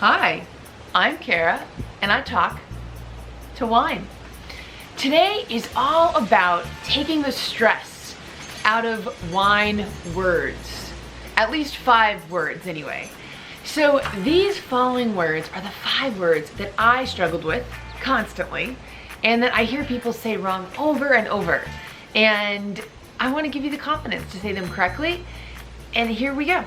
Hi, I'm Kara, and I talk to wine. Today is all about taking the stress out of wine words. At least 5 words anyway. So these following words are the 5 words that I struggled with constantly and that I hear people say wrong over and over. And I want to give you the confidence to say them correctly. And here we go.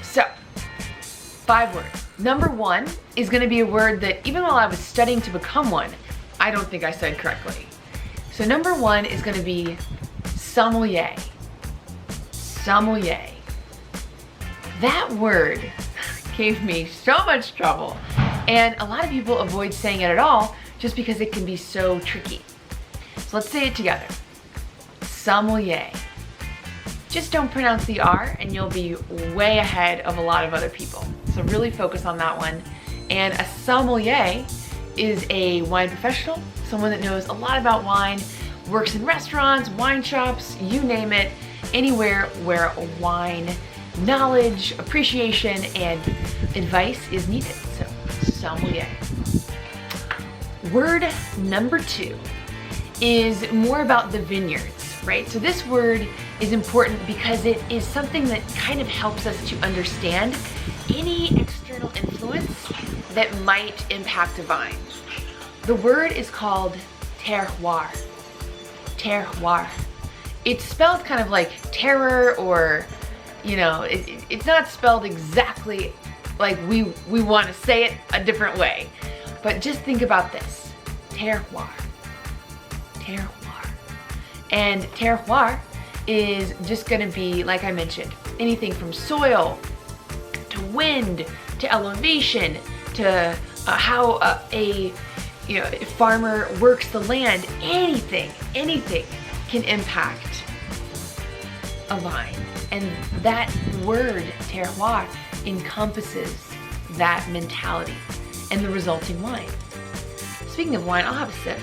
So, 5 words. Number 1 is going to be a word that even while I was studying to become one, I don't think I said correctly. So number 1 is going to be sommelier. Sommelier. That word gave me so much trouble, and a lot of people avoid saying it at all just because it can be so tricky. So let's say it together. Sommelier. Just don't pronounce the R and you'll be way ahead of a lot of other people. So really focus on that one. And a sommelier is a wine professional, someone that knows a lot about wine, works in restaurants, wine shops, you name it, anywhere where wine knowledge, appreciation, and advice is needed. So, sommelier. Word number 2 is more about the vineyards, right? So this word is important because it is something that kind of helps us to understand any external influence that might impact a vine. The word is called terroir. Terroir. It's spelled kind of like terror, or, you know, it's not spelled exactly like we want to say it a different way. But just think about this. Terroir. Terroir. And terroir is just going to be, like I mentioned, anything from soil to wind to elevation to how a farmer works the land. Anything can impact a vine, and that word terroir encompasses that mentality and the resulting wine. Speaking of wine, I'll have a sip.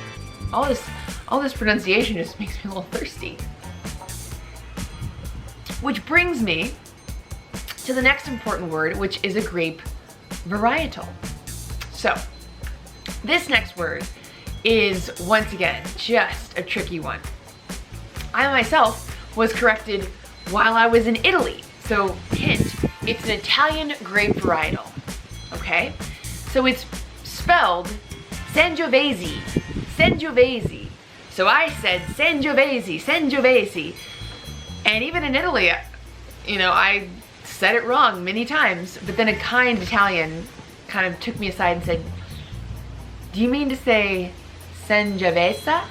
All this pronunciation just makes me a little thirsty. Which brings me to the next important word, which is a grape varietal. So, this next word is, once again, just a tricky one. I myself was corrected while I was in Italy. So, hint, it's an Italian grape varietal, okay? So it's spelled Sangiovese, Sangiovese. So I said Sangiovese, Sangiovese. And even in Italy, I said it wrong many times, but then a kind Italian kind of took me aside and said, "Do you mean to say Sangiovese?"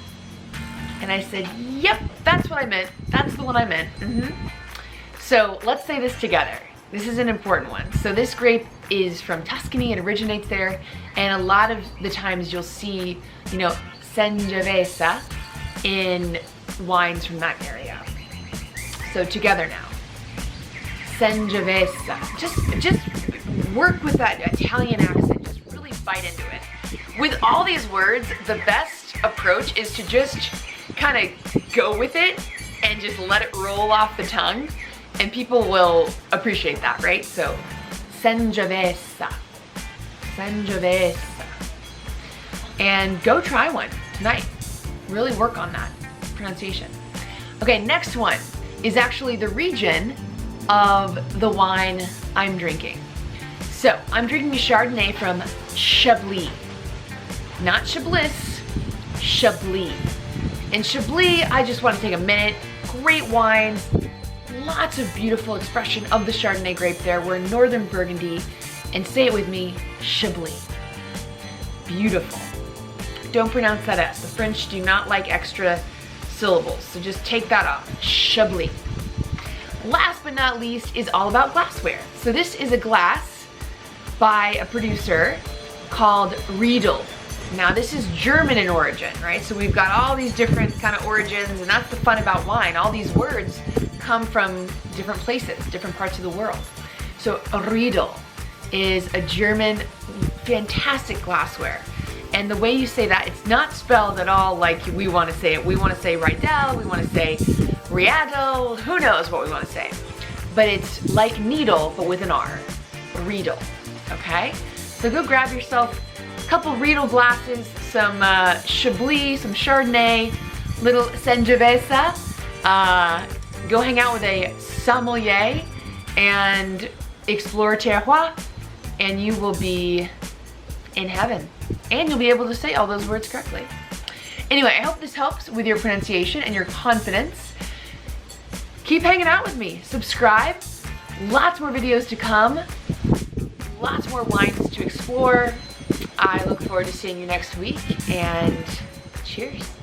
And I said, "Yep, that's what I meant. That's the one I meant." So let's say this together. This is an important one. So this grape is from Tuscany. It originates there. And a lot of the times you'll see, Sangiovese in wines from that area. So together now. Sangiovese. Just work with that Italian accent. Just really bite into it. With all these words, the best approach is to just kind of go with it and just let it roll off the tongue, and people will appreciate that, right? So, Sangiovese. Sangiovese. And go try one tonight. Really work on that pronunciation. Okay, next one is actually the region of the wine I'm drinking. So, I'm drinking a Chardonnay from Chablis. Not Chablis, Chablis. And Chablis, I just want to take a minute. Great wines, lots of beautiful expression of the Chardonnay grape there. We're in northern Burgundy, and say it with me, Chablis. Beautiful. Don't pronounce that S. The French do not like extra syllables, so just take that off. Chablis. Last but not least is all about glassware. So this is a glass by a producer called Riedel. Now this is German in origin, right? So we've got all these different kind of origins, and that's the fun about wine. All these words come from different places, different parts of the world. So Riedel is a German, fantastic glassware. And the way you say that, it's not spelled at all like we want to say it. We want to say Riedel, we want to say Riedel, who knows what we want to say. But it's like needle, but with an R. Riedel, okay? So go grab yourself a couple Riedel glasses, some Chablis, some Chardonnay, little Sangiovese. Go hang out with a Sommelier and explore Terroir, and you will be in heaven. And you'll be able to say all those words correctly. Anyway, I hope this helps with your pronunciation and your confidence. Keep hanging out with me. Subscribe. Lots more videos to come. Lots more wines to explore. I look forward to seeing you next week, and cheers.